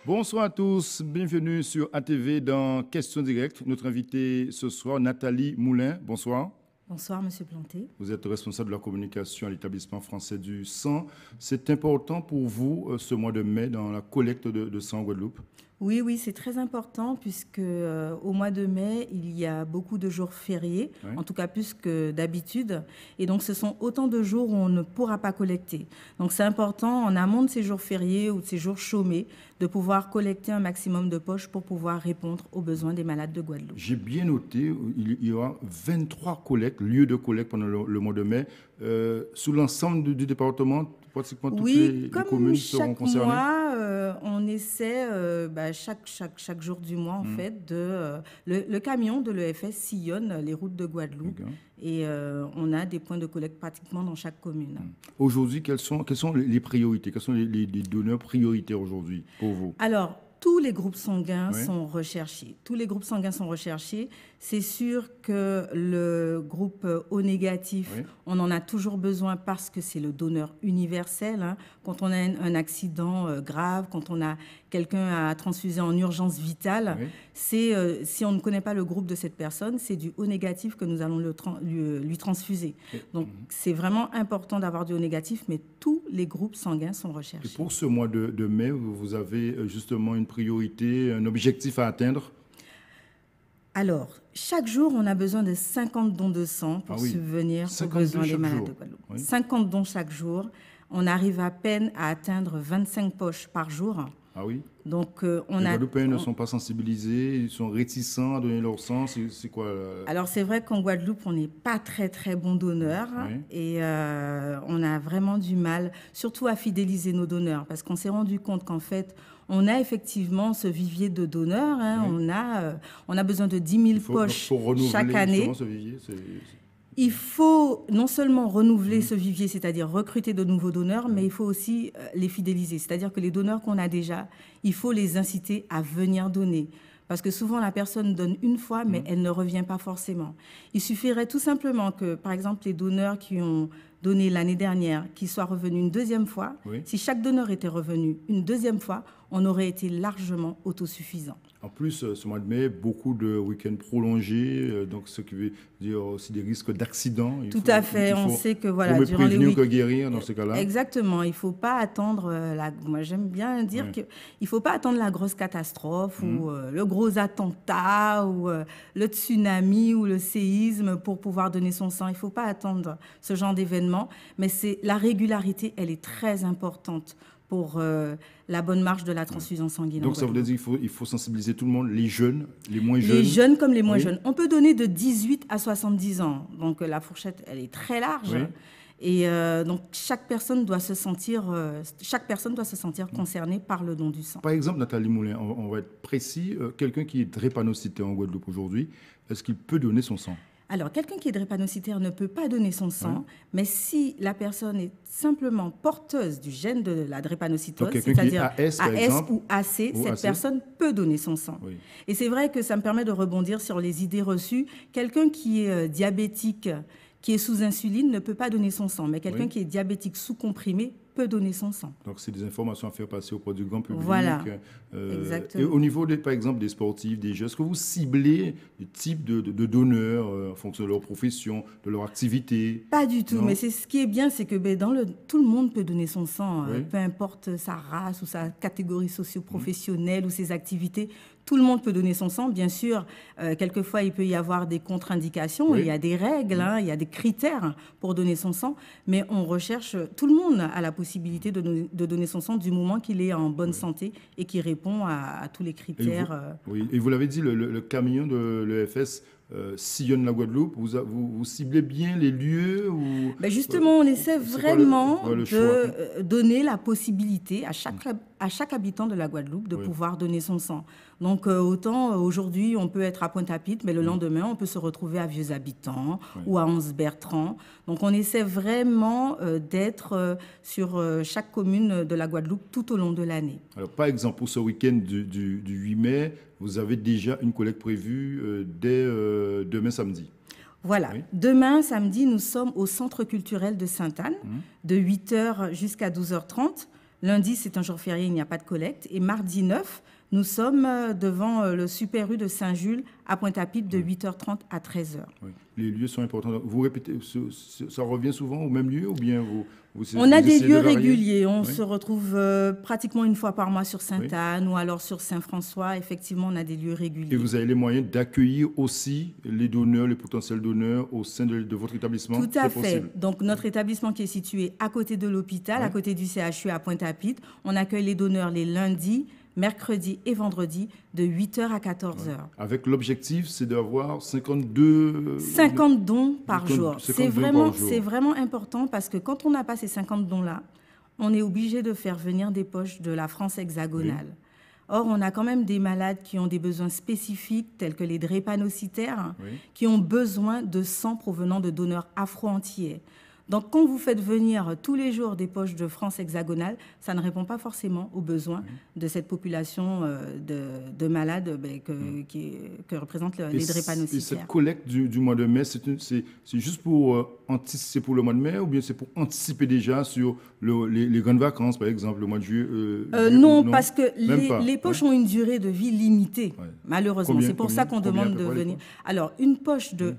Bonsoir à tous, bienvenue sur ATV dans Questions directes. Notre invitée ce soir, Nathalie Moulin. Bonsoir. Bonsoir, Monsieur Planté. Vous êtes responsable de la communication à l'établissement français du sang. C'est important pour vous ce mois de mai dans la collecte de sang en Guadeloupe? Oui, c'est très important puisque au mois de mai, il y a beaucoup de jours fériés, Oui. en tout cas plus que d'habitude. Et donc, ce sont autant de jours où on ne pourra pas collecter. Donc, c'est important, en amont de ces jours fériés ou de ces jours chômés, de pouvoir collecter un maximum de poches pour pouvoir répondre aux besoins des malades de Guadeloupe. J'ai bien noté, il y aura 23 collectes, lieux de collecte pendant le mois de mai. Sous l'ensemble du département, pratiquement toutes les communes seront concernées. Mois, on essaie chaque jour du mois en fait le camion de l'EFS sillonne les routes de Guadeloupe et on a des points de collecte pratiquement dans chaque commune. Aujourd'hui, quelles sont les priorités? Quels sont les donneurs prioritaires aujourd'hui pour vous? Alors, tous les groupes sanguins sont recherchés. Tous les groupes sanguins sont recherchés. C'est sûr que le groupe O négatif, on en a toujours besoin parce que c'est le donneur universel. Hein. Quand on a un accident grave, quand on a quelqu'un à transfuser en urgence vitale, c'est si on ne connaît pas le groupe de cette personne, c'est du O négatif que nous allons lui transfuser. Donc, c'est vraiment important d'avoir du O négatif, mais tous les groupes sanguins sont recherchés. Et pour ce mois de mai, vous avez justement une priorité, un objectif à atteindre? Alors, chaque jour, on a besoin de 50 dons de sang pour subvenir aux besoins des malades de Guadeloupe. 50 dons chaque jour. On arrive à peine à atteindre 25 poches par jour. Ah oui? Donc, les Guadeloupéens ne sont pas sensibilisés, ils sont réticents à donner leur sang. C'est quoi? Alors, c'est vrai qu'en Guadeloupe, on n'est pas très, très bon donneur. Et on a vraiment du mal, surtout à fidéliser nos donneurs. Parce qu'on s'est rendu compte qu'en fait, on a effectivement ce vivier de donneurs. Hein. On a besoin de 10 000 poches chaque année. Ce vivier, il faut non seulement renouveler ce vivier, c'est-à-dire recruter de nouveaux donneurs, mais il faut aussi les fidéliser. C'est-à-dire que les donneurs qu'on a déjà, il faut les inciter à venir donner. Parce que souvent, la personne donne une fois, mais elle ne revient pas forcément. Il suffirait tout simplement que, par exemple, les donneurs qui ont donné l'année dernière, qu'ils soient revenus une deuxième fois. Si chaque donneur était revenu une deuxième fois, on aurait été largement autosuffisant. En plus, ce mois de mai, beaucoup de week-ends prolongés, donc ce qui veut dire aussi des risques d'accidents. Tout à fait. On sait que voilà, durant les week-ends, que guérir dans ce cas-là. Exactement. Il ne faut pas attendre moi, j'aime bien dire qu'il ne faut pas attendre la grosse catastrophe ou le gros attentat ou le tsunami ou le séisme pour pouvoir donner son sang. Il ne faut pas attendre ce genre d'événement. Mais la régularité, elle est très importante pour la bonne marche de la transfusion sanguine. Donc ça veut dire qu'il faut sensibiliser tout le monde, les jeunes, les moins jeunes. Les jeunes comme les moins jeunes. On peut donner de 18 à 70 ans. Donc la fourchette, elle est très large. Et donc chaque personne doit se sentir concernée par le don du sang. Par exemple, Nathalie Moulin, on va être précis. Quelqu'un qui est drépanocytaire en Guadeloupe aujourd'hui, est-ce qu'il peut donner son sang? Alors, quelqu'un qui est drépanocytaire ne peut pas donner son sang, mais si la personne est simplement porteuse du gène de la drépanocytose, c'est-à-dire AS ou AC, cette personne peut donner son sang. Et c'est vrai que ça me permet de rebondir sur les idées reçues. Quelqu'un qui est diabétique, qui est sous insuline, ne peut pas donner son sang, mais quelqu'un qui est diabétique sous comprimé peut donner son sang. Donc, c'est des informations à faire passer auprès du grand public. Voilà, exactement. Et au niveau, par exemple, des sportifs, des jeux, est-ce que vous ciblez le type de donneurs en fonction de leur profession, de leur activité? Pas du tout, mais ce qui est bien, c'est que tout le monde peut donner son sang, peu importe sa race ou sa catégorie socio-professionnelle ou ses activités. Tout le monde peut donner son sang, bien sûr. Quelquefois, il peut y avoir des contre-indications, il y a des règles, il y a des critères pour donner son sang, mais on recherche, tout le monde a la possibilité de donner son sang du moment qu'il est en bonne santé et qu'il répond à tous les critères. Et vous l'avez dit, le camion de l'EFS sillonne la Guadeloupe. Vous ciblez bien les lieux ou... Justement, on essaie vraiment de donner la possibilité à chaque habitant de la Guadeloupe de pouvoir donner son sang. Donc, autant aujourd'hui, on peut être à Pointe-à-Pitre, mais le lendemain, on peut se retrouver à Vieux-Habitants ou à Anse-Bertrand. Donc, on essaie vraiment d'être sur chaque commune de la Guadeloupe tout au long de l'année. Alors, par exemple, pour ce week-end du 8 mai, vous avez déjà une collecte prévue dès demain samedi. Voilà. Oui. Demain, samedi, nous sommes au Centre culturel de Sainte-Anne, de 8h jusqu'à 12h30. Lundi, c'est un jour férié, il n'y a pas de collecte. Et mardi 9, nous sommes devant le Super U de Saint-Jules à Pointe-à-Pitre de 8h30 à 13h. Oui. Les lieux sont importants. Vous répétez, ça revient souvent au même lieu ou bien on a des lieux réguliers. On se retrouve pratiquement une fois par mois sur Sainte-Anne ou alors sur Saint-François. Effectivement, on a des lieux réguliers. Et vous avez les moyens d'accueillir aussi les donneurs, les potentiels donneurs au sein de votre établissement? Tout à fait. Possible. Donc, notre établissement qui est situé à côté de l'hôpital, à côté du CHU à Pointe-à-Pitre, on accueille les donneurs les lundis, mercredi et vendredi de 8h à 14h. Avec l'objectif, c'est d'avoir 50 dons par jour. C'est vraiment important parce que quand on n'a pas ces 50 dons-là, on est obligé de faire venir des poches de la France hexagonale. Oui. Or, on a quand même des malades qui ont des besoins spécifiques, tels que les drépanocytaires, qui ont besoin de sang provenant de donneurs afro-antillais. Donc, quand vous faites venir tous les jours des poches de France hexagonale, ça ne répond pas forcément aux besoins de cette population de malades que représentent les drépanocytaires. Et cette collecte du mois de mai, c'est juste pour anticiper pour le mois de mai ou bien c'est pour anticiper déjà sur les grandes vacances, par exemple, le mois de juillet non, parce que les poches ont une durée de vie limitée, malheureusement. C'est pour ça qu'on demande de venir. Alors, une poche de...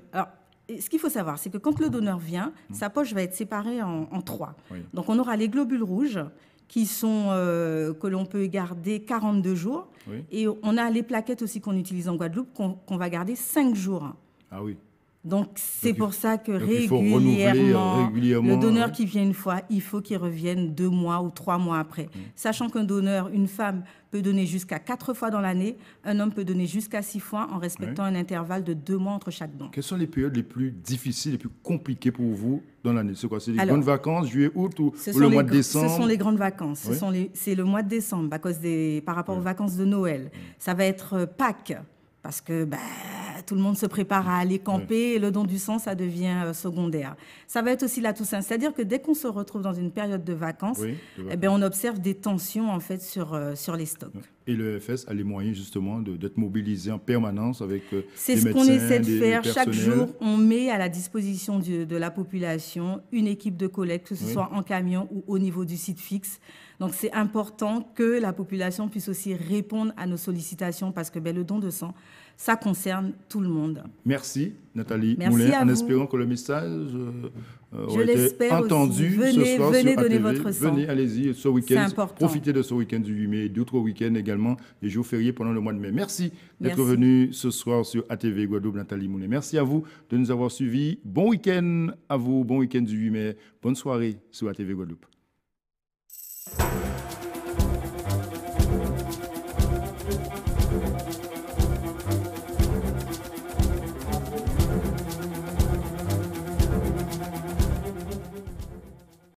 Ce qu'il faut savoir, c'est que quand le donneur vient, sa poche va être séparée en 3. Oui. Donc, on aura les globules rouges qui sont, que l'on peut garder 42 jours. Oui. Et on a les plaquettes aussi qu'on utilise en Guadeloupe qu'on va garder 5 jours. Ah oui. Donc, c'est pour ça que régulièrement, le donneur qui vient une fois, il faut qu'il revienne 2 mois ou 3 mois après. Sachant qu'un donneur, une femme, peut donner jusqu'à 4 fois dans l'année, un homme peut donner jusqu'à 6 fois en respectant un intervalle de 2 mois entre chaque don. Quelles sont les périodes les plus difficiles, les plus compliquées pour vous dans l'année? C'est quoi? C'est les grandes vacances, juillet, août ou le mois de décembre? Ce sont les grandes vacances. C'est le mois de décembre par rapport aux vacances de Noël. Ça va être Pâques. Parce que tout le monde se prépare à aller camper et le don du sang, ça devient secondaire. Ça va être aussi la Toussaint. C'est-à-dire que dès qu'on se retrouve dans une période de vacances, on observe des tensions en fait, sur les stocks. Et le FS a les moyens justement d'être mobilisé en permanence avec des médecins, c'est ce qu'on essaie de faire. Chaque jour, on met à la disposition de la population une équipe de collecte, que ce soit en camion ou au niveau du site fixe. Donc, c'est important que la population puisse aussi répondre à nos sollicitations parce que le don de sang, ça concerne tout le monde. Merci, Nathalie Moulin, en espérant que le message aura été entendu ce soir venez sur donner ATV. Votre sang. Venez, allez-y, ce week-end. Profitez de ce week-end du 8 mai et d'autres week-ends également, les jours fériés pendant le mois de mai. Merci d'être venu ce soir sur ATV Guadeloupe, Nathalie Moulin. Merci à vous de nous avoir suivis. Bon week-end à vous, bon week-end du 8 mai. Bonne soirée sur ATV Guadeloupe.